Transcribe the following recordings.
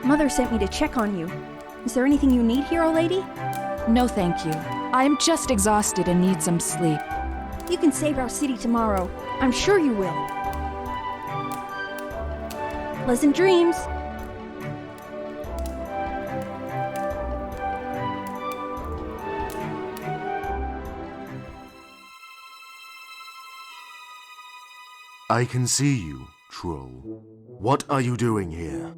Mother sent me to check on you. Is there anything you need, hero lady? No, thank you. I am just exhausted and need some sleep. You can save our city tomorrow. I'm sure you will. Pleasant dreams. I can see you, troll. What are you doing here?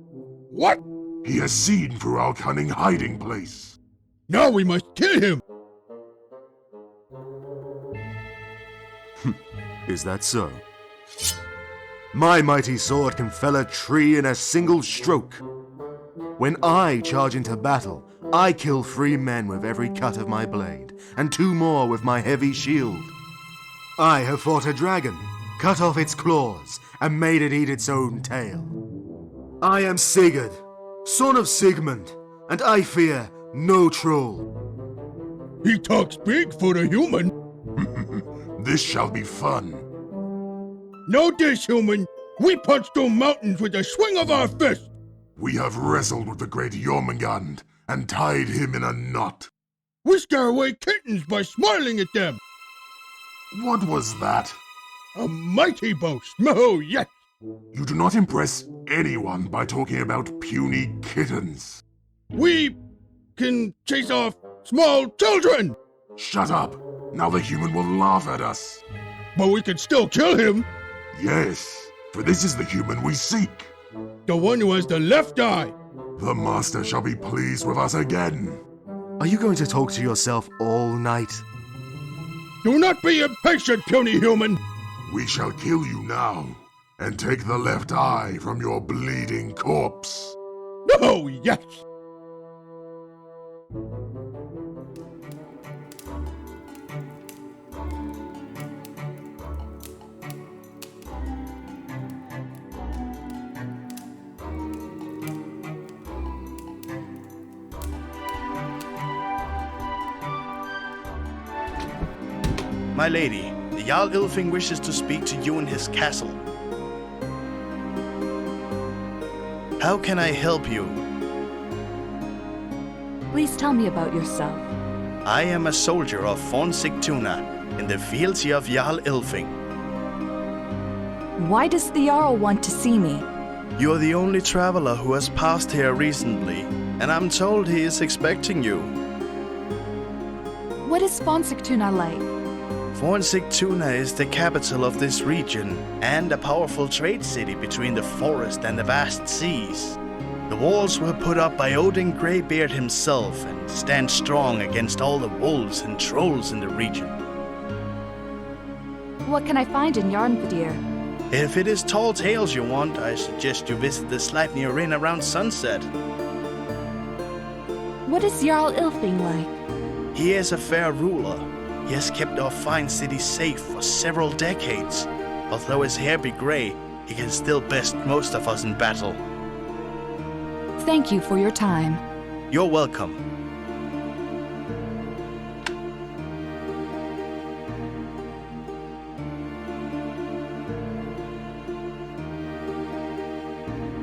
What? He has seen through our cunning hiding place. Now we must kill him! Is that so? My mighty sword can fell a tree in a single stroke. When I charge into battle, I kill 3 men with every cut of my blade, and 2 more with my heavy shield. I have fought a dragon, cut off its claws, and made it eat its own tail. I am Sigurd, son of Sigmund, and I fear no troll. He talks big for a human. This shall be fun. Know this, human. We punch through mountains with a swing of our fist. We have wrestled with the great Jormungand and tied him in a knot. We scare away kittens by smiling at them. What was that? A mighty boast. Oh, yes. You do not impress anyone by talking about puny kittens. We can chase off small children. Shut up. Now the human will laugh at us. But we can still kill him. Yes, for this is the human we seek. The one who has the left eye. The master shall be pleased with us again. Are you going to talk to yourself all night? Do not be impatient, puny human. We shall kill you now, and take the left eye from your bleeding corpse. Oh, yes. My lady, the Jarl Ylfing wishes to speak to you in his castle. How can I help you? Please tell me about yourself. I am a soldier of Von Sigtuna in the fealty of Jarl Ylfing. Why does the Jarl want to see me? You are the only traveler who has passed here recently, and I'm told he is expecting you. What is Von Sigtuna like? Von Sigtuna is the capital of this region and a powerful trade city between the forest and the vast seas. The walls were put up by Odin Greybeard himself and stand strong against all the wolves and trolls in the region. What can I find in Jarnvadir? If it is tall tales you want, I suggest you visit the Sleipnir Inn around sunset. What is Jarl Ylfing like? He is a fair ruler. He has kept our fine city safe for several decades. Although his hair be grey, he can still best most of us in battle. Thank you for your time. You're welcome.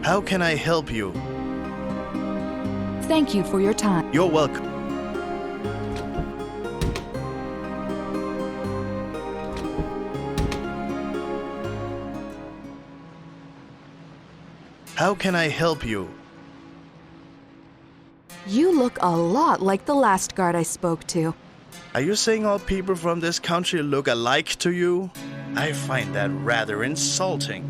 How can I help you? Thank you for your time. You're welcome. How can I help you? You look a lot like the last guard I spoke to. Are you saying all people from this country look alike to you? I find that rather insulting.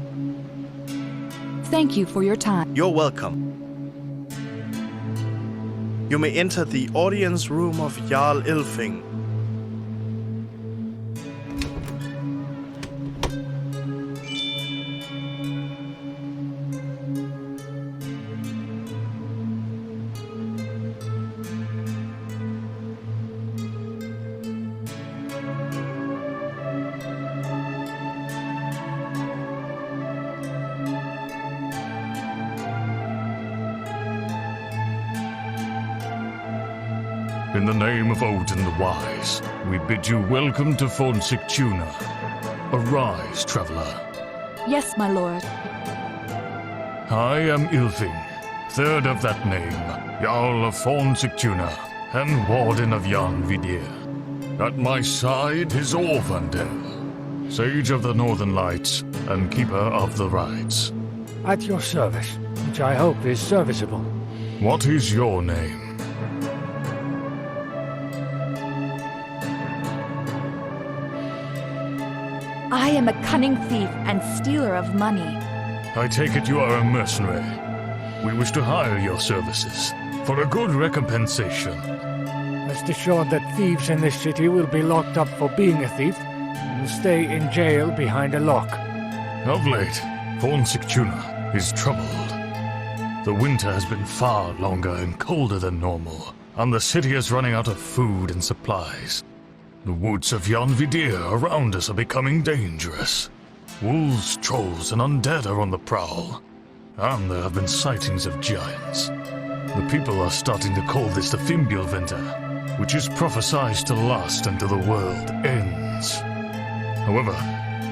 Thank you for your time. You're welcome. You may enter the audience room of Jarl Ylfing. In the name of Odin the Wise, we bid you welcome to Von Sigtuna. Arise, traveler. Yes, my lord. I am Ylfing, third of that name, Jarl of Thorn Sictuna, and Warden of Jan Vidir. At my side is Orvandel, Sage of the Northern Lights and Keeper of the Rides. At your service, which I hope is serviceable. What is your name? I am a cunning thief and stealer of money. I take it you are a mercenary. We wish to hire your services for a good recompensation. Rest assured that thieves in this city will be locked up for being a thief and will stay in jail behind a lock. Of late, Thorn Sictuna is troubled. The winter has been far longer and colder than normal, and the city is running out of food and supplies. The woods of Jan Vidir around us are becoming dangerous. Wolves, trolls, and undead are on the prowl, and there have been sightings of giants. The people are starting to call this the Fimbulvinter, which is prophesied to last until the world ends. However,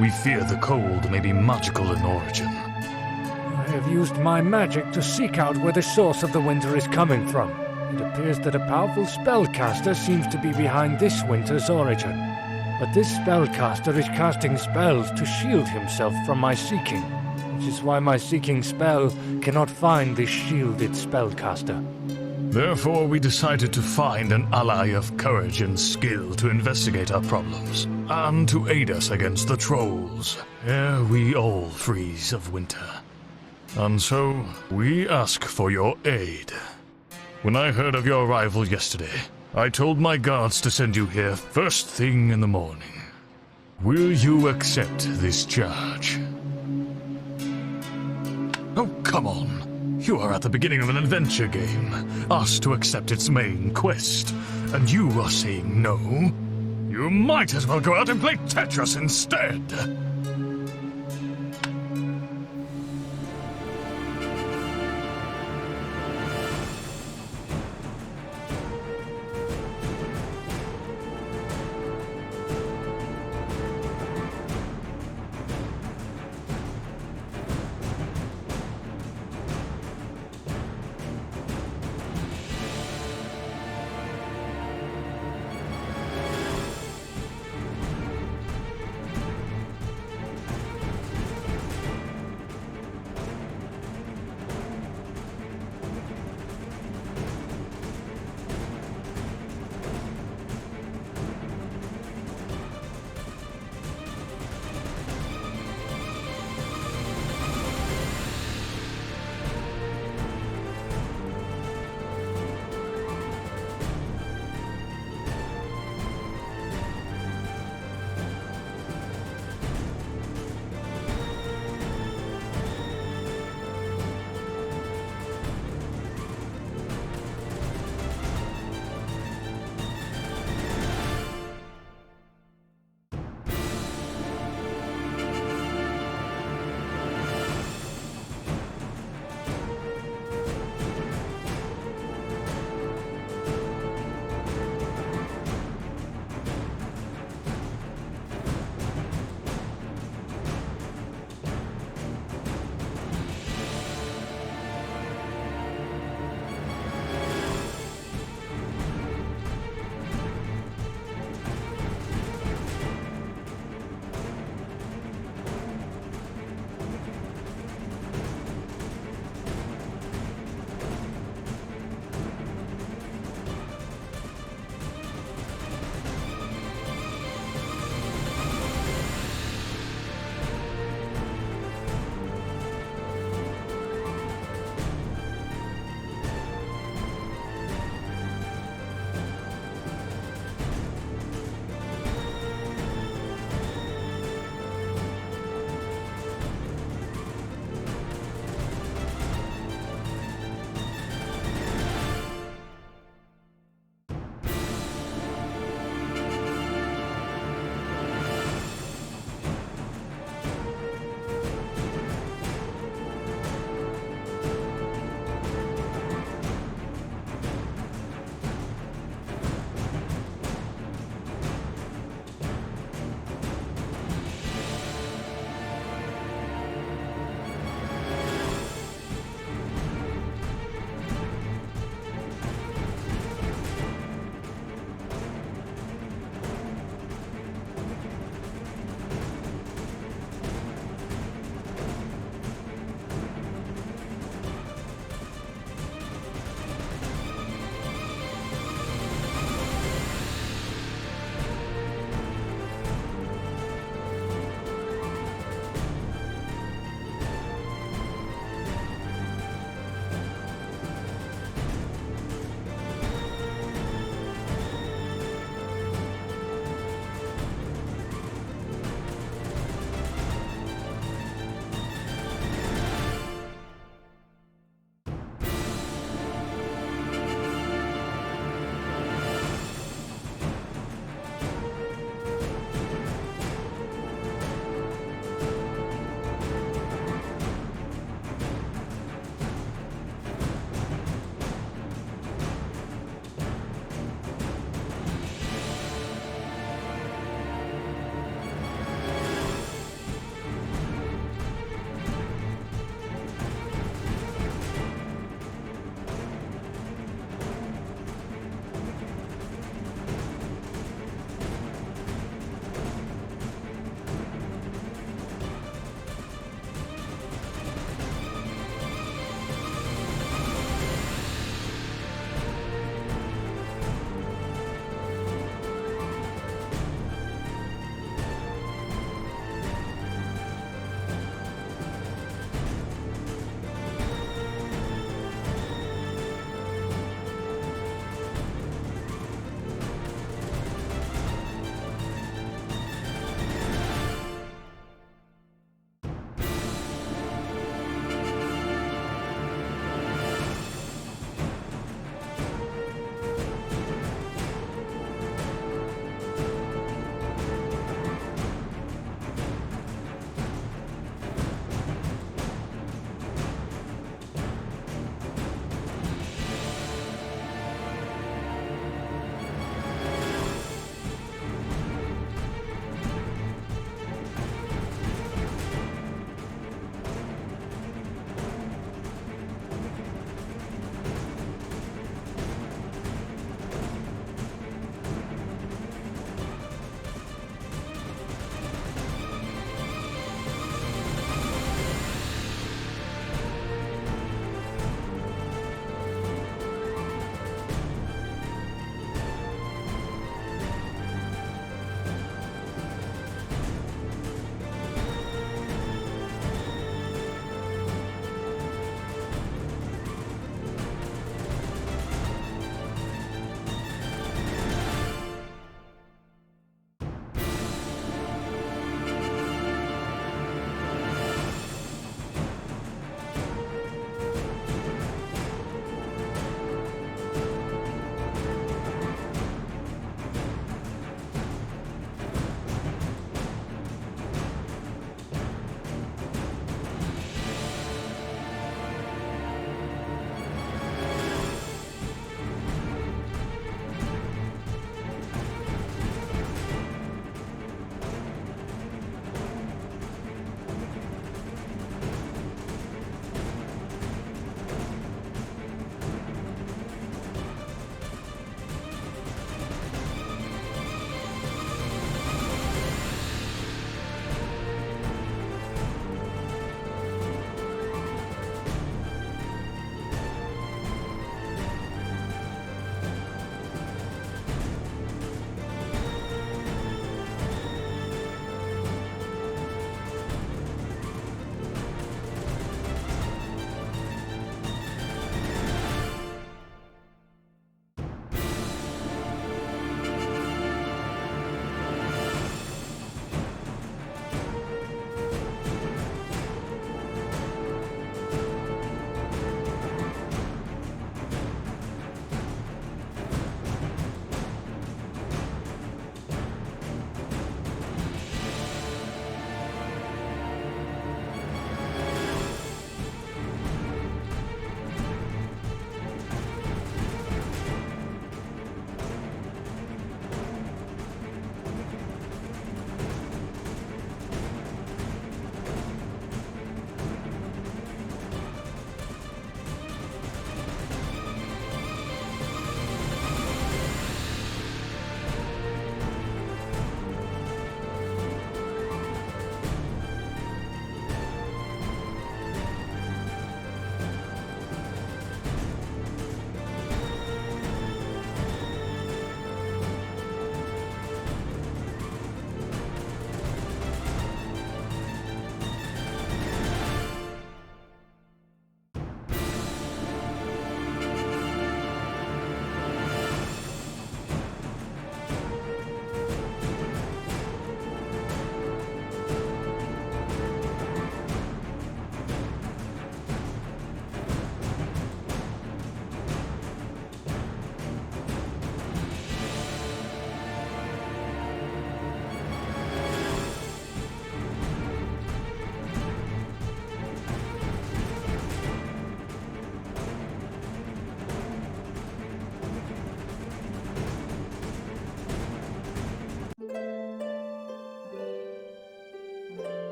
we fear the cold may be magical in origin. I have used my magic to seek out where the source of the winter is coming from. It appears that a powerful spellcaster seems to be behind this winter's origin. But this spellcaster is casting spells to shield himself from my seeking, which is why my seeking spell cannot find this shielded spellcaster. Therefore, we decided to find an ally of courage and skill to investigate our problems, and to aid us against the trolls, ere we all freeze of winter. And so, we ask for your aid. When I heard of your arrival yesterday, I told my guards to send you here first thing in the morning. Will you accept this charge? Oh, come on. You are at the beginning of an adventure game, asked to accept its main quest, and you are saying no? You might as well go out and play Tetris instead.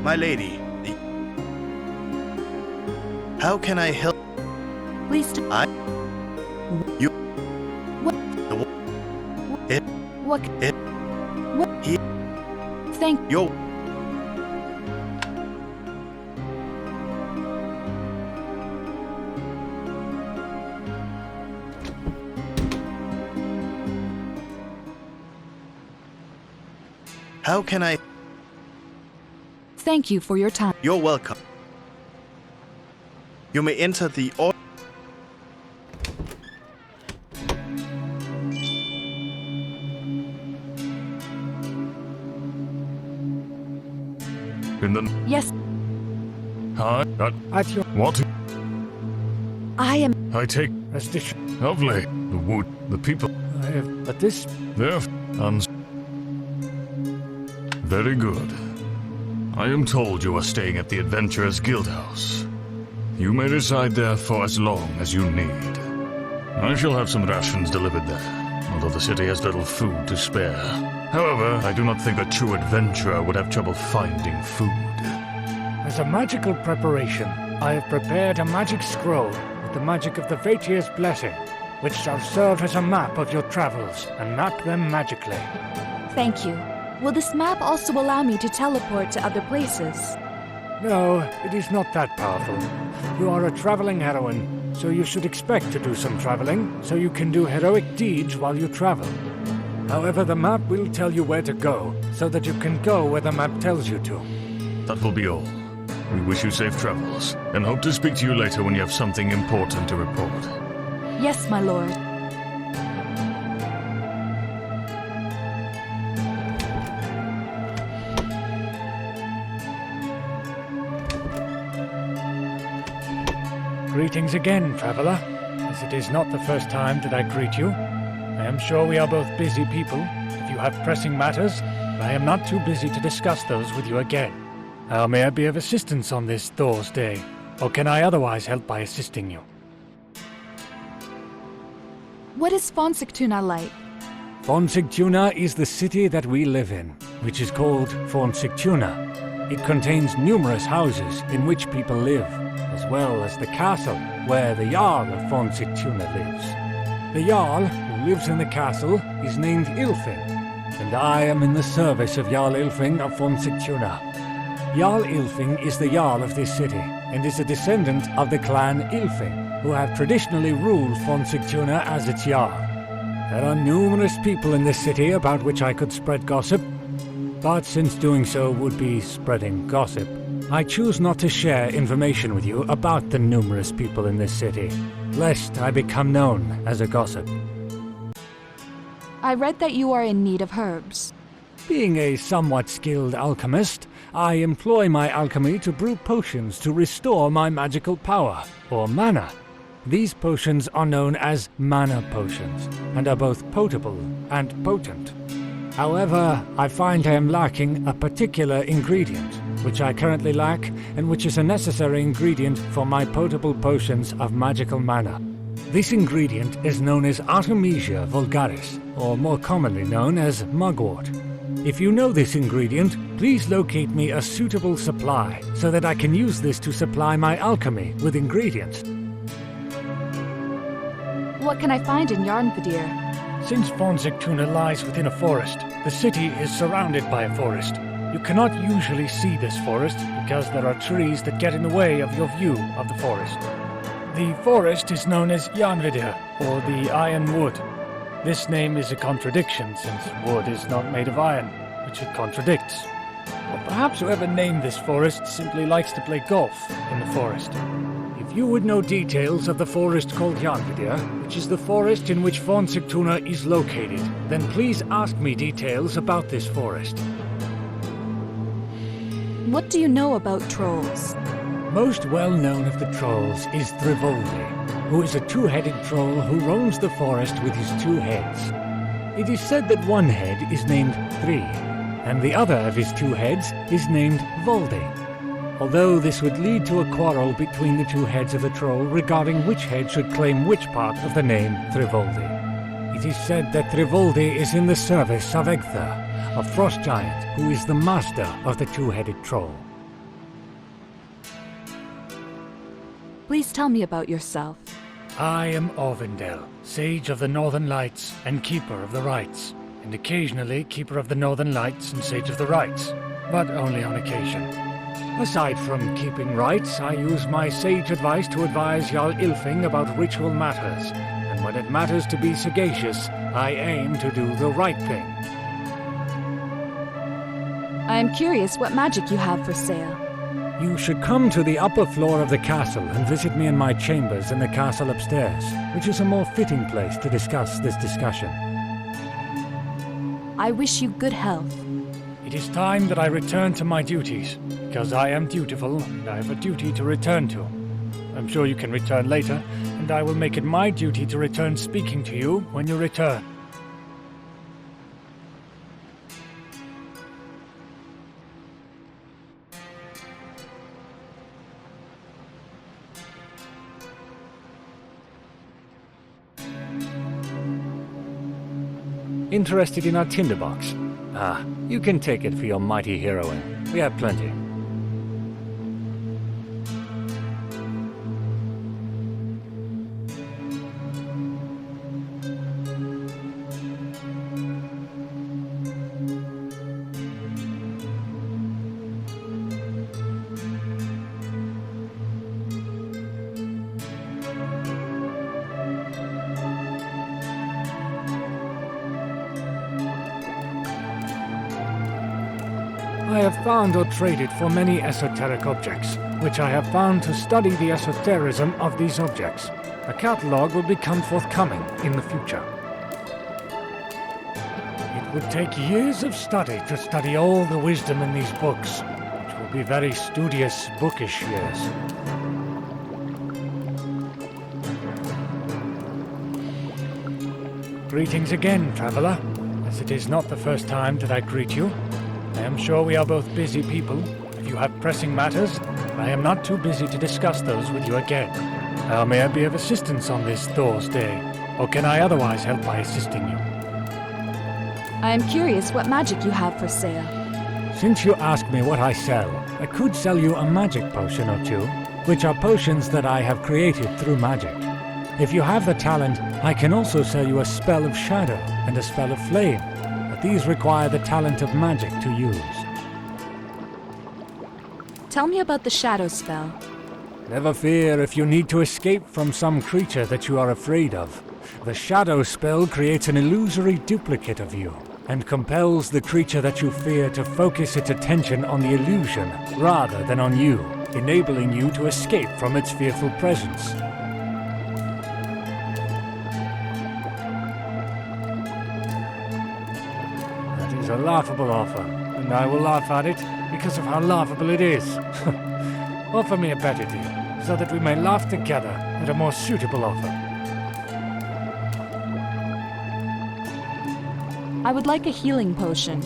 My lady, how can I help? Please do. You. What? It. What? It. What? He. Thank Yo. How can I? Thank you for your time. You're welcome. You may enter the In the Yes, hi, At your what? I am. I take rest assured, lovely the wood, the people I have, but this there, and very good. I am told you are staying at the Adventurers Guildhouse. You may reside there for as long as you need. I shall have some rations delivered there, although the city has little food to spare. However, I do not think a true adventurer would have trouble finding food. as a magical preparation, I have prepared a magic scroll with the magic of the Vatir's blessing, which shall serve as a map of your travels and map them magically. Thank you. Will this map also allow me to teleport to other places? No, it is not that powerful. You are a traveling heroine, so you should expect to do some traveling, so you can do heroic deeds while you travel. However, the map will tell you where to go, so that you can go where the map tells you to. That will be all. We wish you safe travels, and hope to speak to you later when you have something important to report. Yes, my lord. Greetings again, traveler. As it is not the first time that I greet you, I am sure we are both busy people. If you have pressing matters, I am not too busy to discuss those with you again. How may I be of assistance on this Thor's Day? Or can I otherwise help by assisting you? What is Fonsigtuna like? Fonsigtuna is the city that we live in, which is called Fonsigtuna. It contains numerous houses in which people live, as well as the castle where the Jarl of Fonsigtuna lives. The Jarl who lives in the castle is named Ilfing, and I am in the service of Jarl Ilfing of Fonsigtuna. Jarl Ilfing is the Jarl of this city, and is a descendant of the clan Ilfing, who have traditionally ruled Fonsigtuna as its Jarl. There are numerous people in this city about which I could spread gossip, but since doing so would be spreading gossip, I choose not to share information with you about the numerous people in this city, lest I become known as a gossip. I read that you are in need of herbs. Being a somewhat skilled alchemist, I employ my alchemy to brew potions to restore my magical power, or mana. These potions are known as mana potions, and are both potable and potent. However, I find I am lacking a particular ingredient, which I currently lack, and which is a necessary ingredient for my potable potions of magical mana. This ingredient is known as Artemisia vulgaris, or more commonly known as mugwort. If you know this ingredient, please locate me a suitable supply, so that I can use this to supply my alchemy with ingredients. What can I find in Yarnvadir? Since Fonsigtuna lies within a forest, the city is surrounded by a forest. You cannot usually see this forest because there are trees that get in the way of your view of the forest. The forest is known as Yarnvadir, or the Iron Wood. This name is a contradiction since wood is not made of iron, which it contradicts. Or perhaps whoever named this forest simply likes to play golf in the forest. If you would know details of the forest called Yarnvadir, which is the forest in which Fonsigtuna is located, then please ask me details about this forest. What do you know about trolls? Most well known of the trolls is Thrivoldi, who is a two-headed troll who roams the forest with his two heads. It is said that one head is named Thri, and the other of his two heads is named Voldi. Although this would lead to a quarrel between the two heads of the troll regarding which head should claim which part of the name Thrivoldi. It is said that Thrivoldi is in the service of Egther, a frost giant who is the master of the two-headed troll. Please tell me about yourself. I am Orvindel, Sage of the Northern Lights and Keeper of the Rites, and occasionally Keeper of the Northern Lights and Sage of the Rites, but only on occasion. Aside from keeping rites, I use my sage advice to advise Jarl Ylfing about ritual matters, and when it matters to be sagacious, I aim to do the right thing. I am curious what magic you have for sale. You should come to the upper floor of the castle and visit me in my chambers in the castle upstairs, which is a more fitting place to discuss this discussion. I wish you good health. It is time that I return to my duties, because I am dutiful and I have a duty to return to. I'm sure you can return later, and I will make it my duty to return speaking to you when you return. Interested in our tinderbox? Ah, you can take it for your mighty heroine. We have plenty. I have found or traded for many esoteric objects, which I have found to study the esotericism of these objects. A catalogue will become forthcoming in the future. It would take years of study to study all the wisdom in these books, which will be very studious, bookish years. Greetings again, traveler, as it is not the first time that I greet you. I am sure we are both busy people. If you have pressing matters, I am not too busy to discuss those with you again. How may I be of assistance on this Thor's Day? Or can I otherwise help by assisting you? I am curious what magic you have for sale. Since you ask me what I sell, I could sell you a magic potion or two, which are potions that I have created through magic. If you have the talent, I can also sell you a spell of shadow and a spell of flame. These require the talent of magic to use. Tell me about the shadow spell. Never fear if you need to escape from some creature that you are afraid of. The shadow spell creates an illusory duplicate of you and compels the creature that you fear to focus its attention on the illusion rather than on you, enabling you to escape from its fearful presence. A laughable offer, and I will laugh at it because of how laughable it is. Offer me a better deal, so that we may laugh together at a more suitable offer. I would like a healing potion.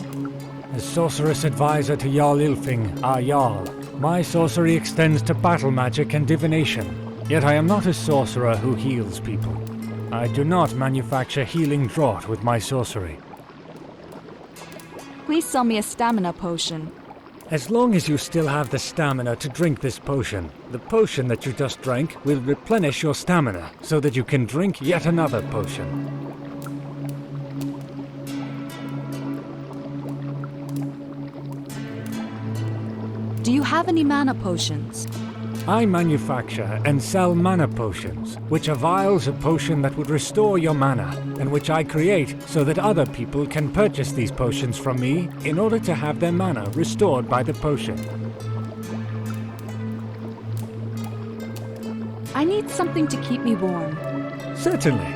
As sorceress advisor to Jarl Ylfing, our Jarl, my sorcery extends to battle magic and divination. Yet I am not a sorcerer who heals people. I do not manufacture healing draught with my sorcery. Please sell me a stamina potion. As long as you still have the stamina to drink this potion, the potion that you just drank will replenish your stamina so that you can drink yet another potion. Do you have any mana potions? I manufacture and sell mana potions, which are vials of potion that would restore your mana, and which I create so that other people can purchase these potions from me in order to have their mana restored by the potion. I need something to keep me warm. Certainly.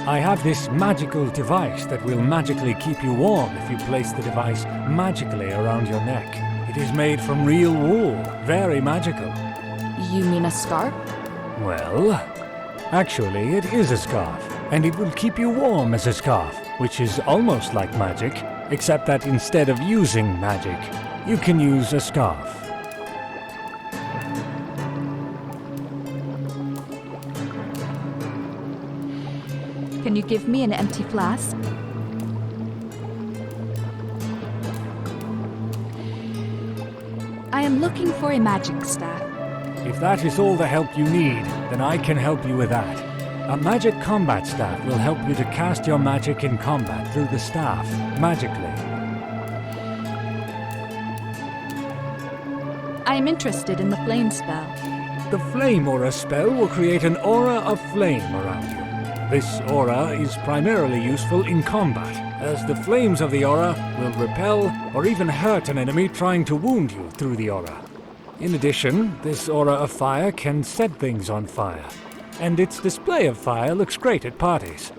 I have this magical device that will magically keep you warm if you place the device magically around your neck. It is made from real wool, very magical. You mean a scarf? Well, actually it is a scarf, and it will keep you warm as a scarf, which is almost like magic, except that instead of using magic, you can use a scarf. Can you give me an empty flask? I am looking for a magic staff. If that is all the help you need, then I can help you with that. A magic combat staff will help you to cast your magic in combat through the staff, magically. I am interested in the flame spell. The Flame Aura spell will create an aura of flame around you. This aura is primarily useful in combat, as the flames of the aura will repel or even hurt an enemy trying to wound you through the aura. In addition, this aura of fire can set things on fire, and its display of fire looks great at parties.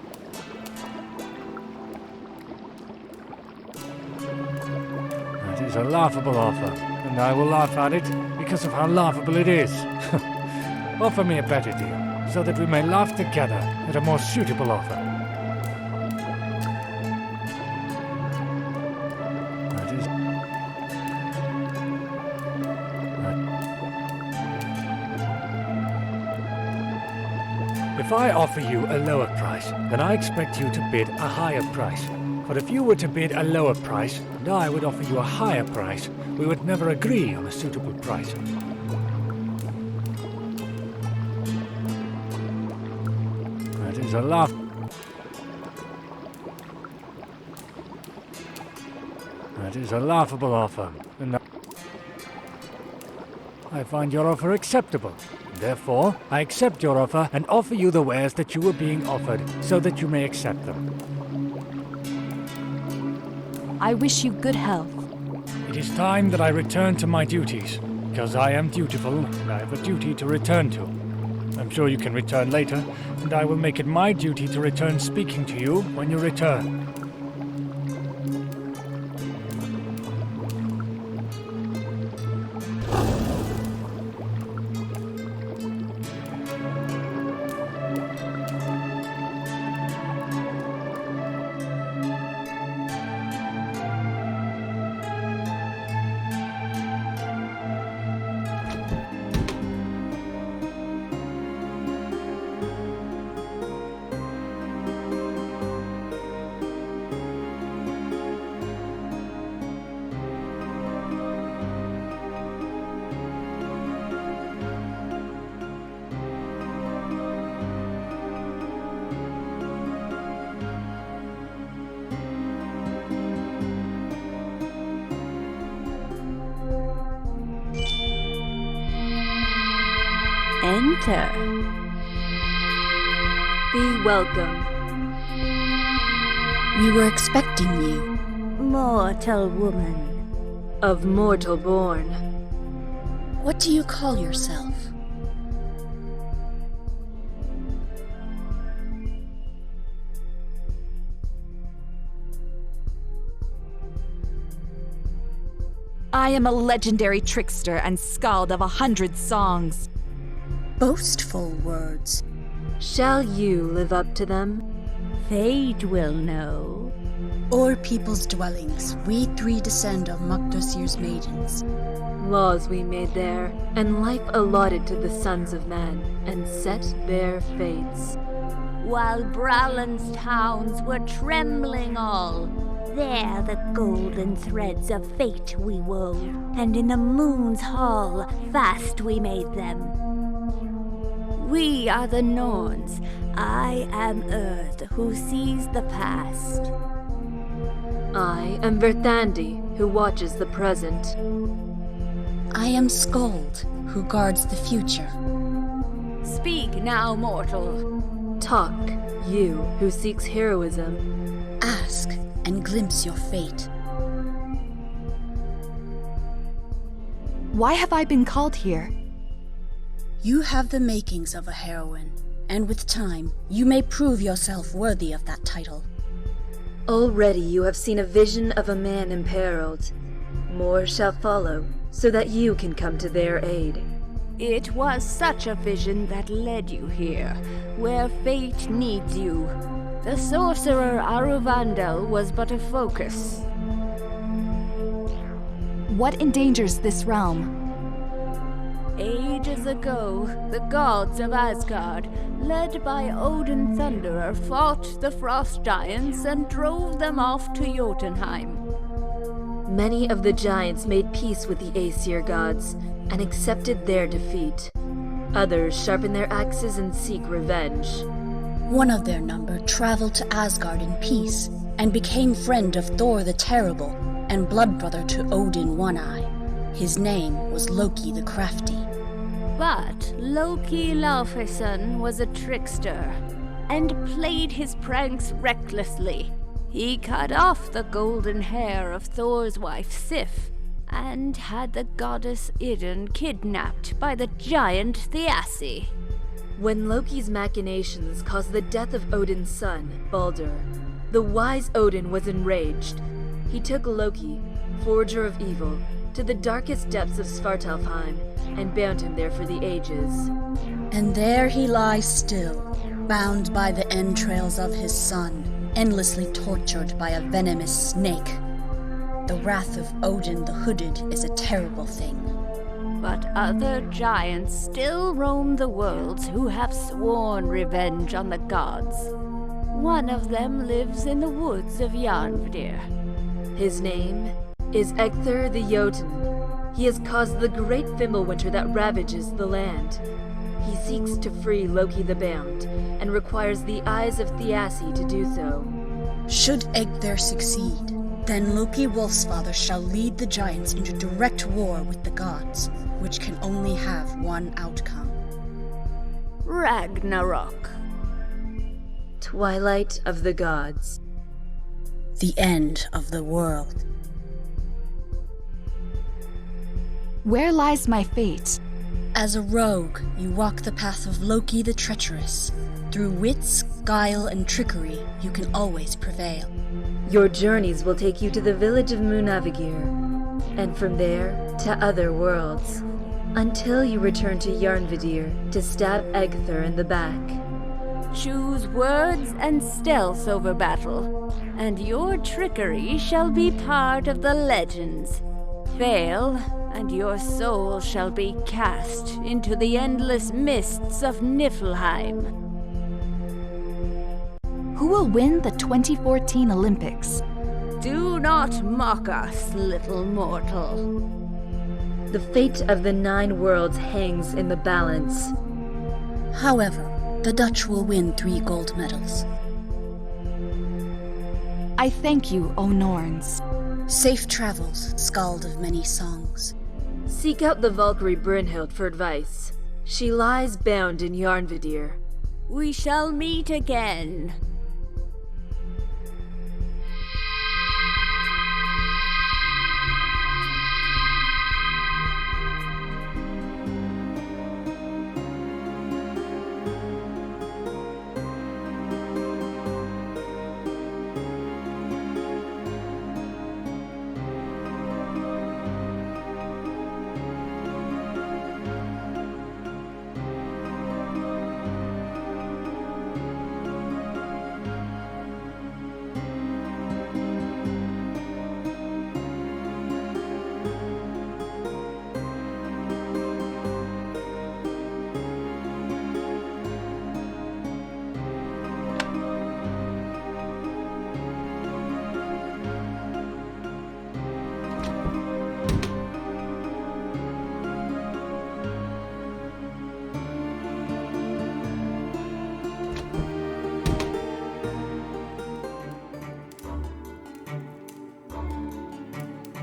That is a laughable offer, and I will laugh at it because of how laughable it is. Offer me a better deal, so that we may laugh together at a more suitable offer. That is... If I offer you a lower price, then I expect you to bid a higher price. But if you were to bid a lower price, and I would offer you a higher price, we would never agree on a suitable price. That is a laugh. That is a laughable offer, and I find your offer acceptable. Therefore, I accept your offer and offer you the wares that you were being offered, so that you may accept them. I wish you good health. It is time that I return to my duties, because I am dutiful and I have a duty to return to. I'm sure you can return later, and I will make it my duty to return speaking to you when you return. Enter. Be welcome. We were expecting you. Mortal woman. Of mortal born. What do you call yourself? I am a legendary trickster and skald of 100 songs. Boastful words. Shall you live up to them? Fate will know. O'er people's dwellings, we three descend of Makdosir's maidens. Laws we made there, and life allotted to the sons of man, and set their fates. While Bralan's towns were trembling all, there the golden threads of fate we wove, and in the moon's hall fast we made them. We are the Norns. I am Earth, who sees the past. I am Verthandi, who watches the present. I am Skuld, who guards the future. Speak now, mortal. Talk, you who seeks heroism. Ask, and glimpse your fate. Why have I been called here? You have the makings of a heroine, and with time, you may prove yourself worthy of that title. Already you have seen a vision of a man imperiled. More shall follow, so that you can come to their aid. It was such a vision that led you here, where fate needs you. The sorcerer Aruvandel was but a focus. What endangers this realm? Ages ago, the gods of Asgard, led by Odin Thunderer, fought the frost giants and drove them off to Jotunheim. Many of the giants made peace with the Aesir gods, and accepted their defeat. Others sharpen their axes and seek revenge. One of their number traveled to Asgard in peace and became friend of Thor the Terrible and blood brother to Odin One-Eye. His name was Loki the Crafty. But Loki Laufeyson was a trickster and played his pranks recklessly. He cut off the golden hair of Thor's wife Sif and had the goddess Idun kidnapped by the giant Thiassi. When Loki's machinations caused the death of Odin's son, Baldur, the wise Odin was enraged. He took Loki, forger of evil, to the darkest depths of Svartalfheim and bound him there for the ages. And there he lies still, bound by the entrails of his son, endlessly tortured by a venomous snake. The wrath of Odin the Hooded is a terrible thing. But other giants still roam the worlds who have sworn revenge on the gods. One of them lives in the woods of Jarnvadir. His name is Ecthir the Jotun. He has caused the great Fimbulwinter that ravages the land. He seeks to free Loki the Bound, and requires the eyes of Thiassi to do so. Should Ecthir succeed, then Loki Wolfsfather shall lead the giants into direct war with the gods, which can only have one outcome. Ragnarok. Twilight of the Gods. The end of the world. Where lies my fate? As a rogue, you walk the path of Loki the Treacherous. Through wits, guile, and trickery, you can always prevail. Your journeys will take you to the village of Munavagir, and from there to other worlds, until you return to Jarnvadir to stab Ecthir in the back. Choose words and stealth over battle, and your trickery shall be part of the legends. Fail, and your soul shall be cast into the endless mists of Niflheim. Who will win the 2014 Olympics? Do not mock us, little mortal. The fate of the 9 worlds hangs in the balance. However, the Dutch will win 3 gold medals. I thank you, O Norns. Safe travels, Skald of many songs. Seek out the Valkyrie Brynhild for advice. She lies bound in Jarnvadir. We shall meet again.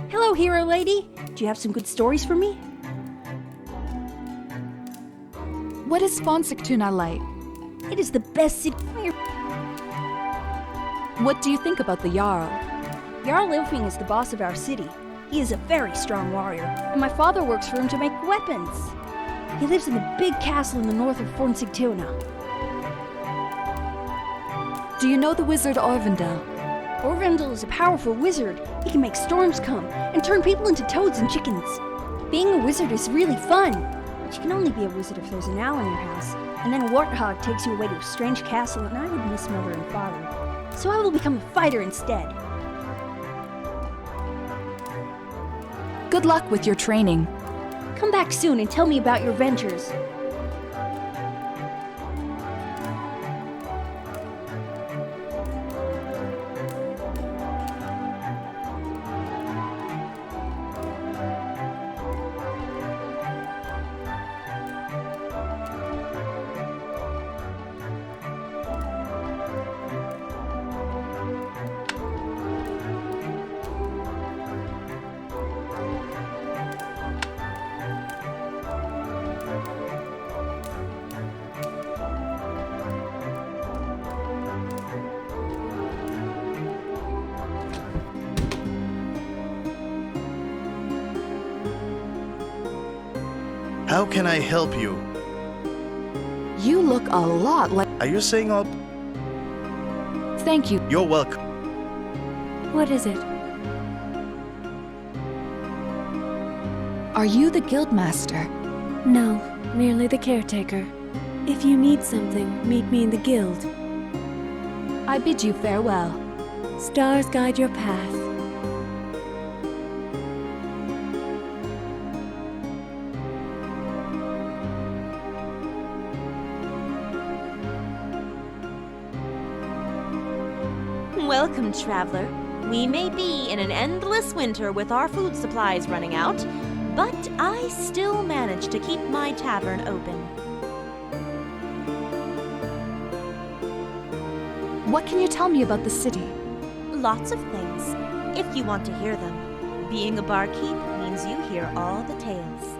Hello, hero lady. Do you have some good stories for me? What is Fonsiktuna like? It is the best city. What do you think about the Jarl? Jarl Ilfing is the boss of our city. He is a very strong warrior, and my father works for him to make weapons. He lives in a big castle in the north of Fonsiktuna. Do you know the wizard Orvindel? Orvindel is a powerful wizard. He can make storms come and turn people into toads and chickens. Being a wizard is really fun. But you can only be a wizard if there's an owl in your house, and then a warthog takes you away to a strange castle, and I would miss mother and father. So I will become a fighter instead. Good luck with your training. Come back soon and tell me about your ventures. How can I help you? You look a lot like. Are you saying all? Thank you. You're welcome. What is it? Are you the guildmaster? No, merely the caretaker. If you need something, meet me in the guild. I bid you farewell. Stars guide your path. Welcome, traveler. We may be in an endless winter with our food supplies running out, but I still manage to keep my tavern open. What can you tell me about the city? Lots of things, if you want to hear them. Being a barkeep means you hear all the tales.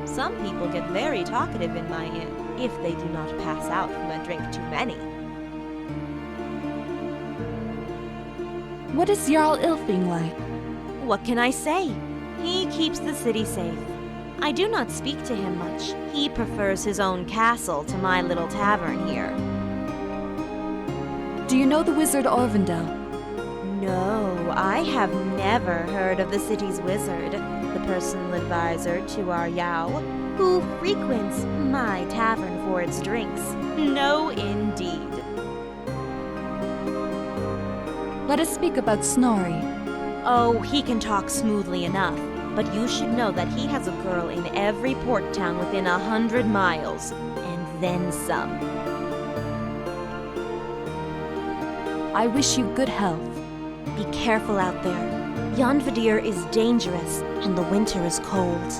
Some people get very talkative in my inn, if they do not pass out from a drink too many. What is Jarl Ilfing like? What can I say? He keeps the city safe. I do not speak to him much. He prefers his own castle to my little tavern here. Do you know the wizard Orvindel? No, I have never heard of the city's wizard, the personal advisor to our Yao, who frequents my tavern for its drinks. No, indeed. Let us speak about Snorri. Oh, he can talk smoothly enough, but you should know that he has a girl in every port town within 100 miles, and then some. I wish you good health. Be careful out there. Yonvadir is dangerous, and the winter is cold.